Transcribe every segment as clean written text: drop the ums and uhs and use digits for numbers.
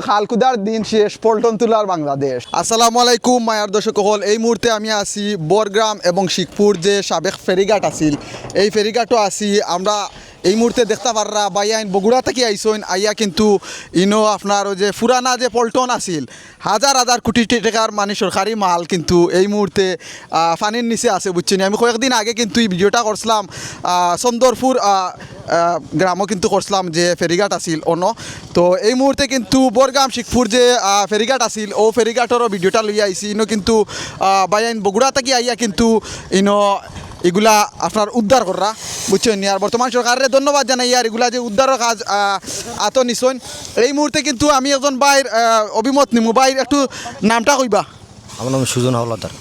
খালকুদার দিন শেষ, পল্টন তুলার বাংলাদেশ। আসসালামু আলাইকুম মায়ার দর্শক হল, এই মুহূর্তে আমি আছি বরগ্রাম এবং শিখপুর যে সাবেক ফেরিঘাট আছিল, এই ফেরিঘাটও আছি আমরা। এই মুহূর্তে দেখতে পাররা বাইয়াইন বগুড়া থেকে আইসইন আইয়া, কিন্তু ইনো আপনার ওই যে পুরানা যে পল্টন আছিল হাজার হাজার কোটি টাকার মানে সরকারি মাল কিন্তু এই মুহূর্তে পানির নিচে আছে, বুঝছেন। আমি কয়েকদিন আগে কিন্তু এই ভিডিওটা করছিলাম চন্দরপুর গ্রামও কিন্তু করছিলাম যে ফেরিঘাট আছিল অন্য। তো এই মুহূর্তে কিন্তু বরগ্রাম শিখপুর যে ফেরিঘাট আছিল ও ফেরিঘাটেরও ভিডিওটা লইয়া আইছি। ইনো কিন্তু বাইয়াইন বগুড়া থেকে আইয়া কিন্তু ইনো এগুলা আপনার উদ্ধার করা, বুঝছেন। আর বর্তমান সরকারের ধন্যবাদ জানাই আর এগুলা যে উদ্ধারের কাজ আত নিশ্চয়। এই মুহূর্তে কিন্তু আমি একজন ভাইয়ের অভিমত নিমু। ভাই একটু নামটা কইবা? আমার নাম সুজন হাওলাদার।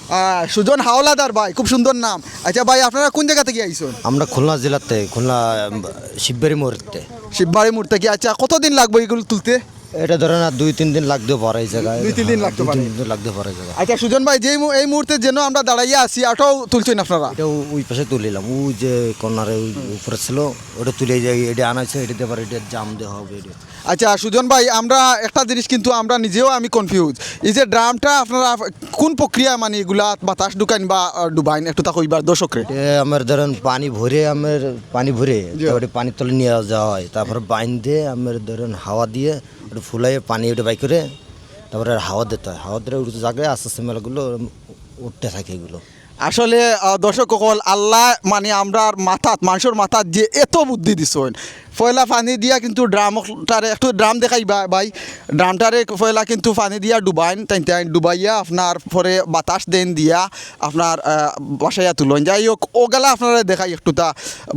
সুজন হাওলাদার ভাই, খুব সুন্দর নাম। আচ্ছা ভাই, আপনারা কোন জায়গা থেকে আইসেন? আমরা খুলনা জেলাতে, খুলনা শিববাড়ি মোড়তে। শিববাড়ি মোড় থেকে। আচ্ছা, কতদিন লাগবে এগুলো তুলতে? এটা ধরেন আর 2-3 দিন লাগতে পারে এই জায়গায়। 2-3 দিন লাগতে পারে। 2-3 দিন লাগতে পারে জায়গা। আচ্ছা সুজন ভাই, যে এই মুহূর্তে যেন আমরা দাঁড়াইয়া আছি, আটাও তুলছেন আপনারা? এটা ওই পাশে তুলিলাম, ওই যে কর্নারে ওই উপরে ছিল ওটা তুলে যাই, এটা আনাইছে, এটা দিয়ে এটা জাম দেওয়া হবে এটা। আচ্ছা সুজন ভাই, আমরা একটা জিনিস কিন্তু আমরা নিজেও আমি কনফিউজ, এই যে ড্রামটা আপনারা কোন প্রক্রিয়া মানে এগুলা বাতাস ঢুকাইন বা ডুবাইন, একটু তা কইবার দর্শকরে। আমার ধরেন পানি ভরে তারপরে পানির তলে নিয়ে যাওয়া হয়, তারপরে বাইন দিয়ে আমার ধরেন হাওয়া দিয়ে ওটা ফুলাইয়ে পানি ওটা বাই করে তারপরে হাওয়া দিতে হয়, হাওয়া দিলে উঠতে জায়গায় আস্তে আস্তে মেলাগুলো উঠতে থাকে এগুলো। আসলে দর্শক সকল, আল্লাহ মানে আমরা মানুষের মাথাত যে এত বুদ্ধি দিছেন, পয়লা পানি দিয়া কিন্তু ড্রামটারে একটু ড্রাম দেখাইবা ভাই, ড্রামটারে পয়লা কিন্তু পানি দিয়া ডুবাইন, তাই ডুবাইয়া আপনার পরে বাতাস দেন দিয়া আপনার বাসাইয়া তুলেন। যাই হোক, ওগালা আপনারা দেখাই একটুটা,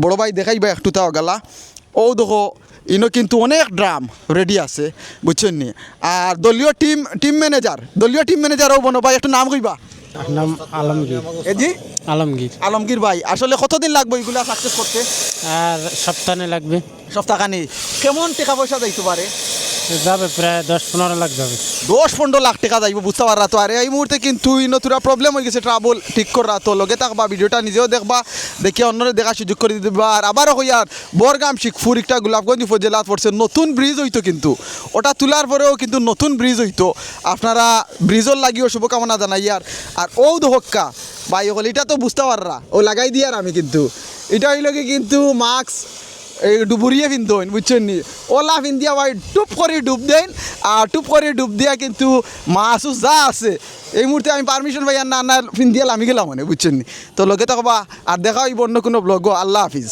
বড় ভাই দেখাইবা একটুটা ওগালা। ও দেখো ইনো কিন্তু অনেক ড্রাম রেডি আছে, বুঝছেন নি। আর দলীয় টিম ম্যানেজারও বনো ভাই, একটু নাম কইবা? নাম আলমগীর। জি আলমগীর ভাই, আসলে কতদিন লাগবে এগুলা সাকসেস করতে? আর সপ্তাহে লাগবে। সপ্তাহখানি। কেমন টাকা পয়সা যাইতে পারে? যাবে প্রায় 10-15 লাখ যাবে। 10-15 লাখ টাকা যাইব, বুঝতে পারা তো। আর এই মুহূর্তে কিন্তু ইনতুরা প্রবলেম হয়ে গেছে, ট্রাবল ঠিক করা। তো লগে থাকবা, ভিডিওটা নিজেও দেখবা, দেখে অন্যরা দেখার সুযোগ করে দিবা। আর আবারও হইয়ার বরগ্রাম শিখপুর একটা গোলাপগঞ্জ উপজেলা পড়ছে নতুন ব্রিজ হইতো, কিন্তু ওটা তোলার পরেও কিন্তু নতুন ব্রিজ হইতো। আপনারা ব্রিজের লাগিও শুভকামনা জানাই। আর ও দহক্কা ভাই হল, এটা তো বুঝতে পাররা, ও লাগাই দিয়ার আমি কিন্তু এটা হইল কি কিন্তু মাস্ক এই ডুবুরিয়ে পিনতেন, বুঝছেন নি। ওলা পিন্দিয়া ভাই টুপ করে ডুব দেন, আর টুপ করে ডুব দিয়া কিন্তু মাছও যা আছে এই মুহূর্তে আমি পারমিশন ভাই আর না পিন্দিয়া লামি গেলাম মানে, বুঝছেন নি। তো লগে থাকবা আর দেখা হইব অন্য কোনো ব্লগ। আল্লাহ হাফিজ।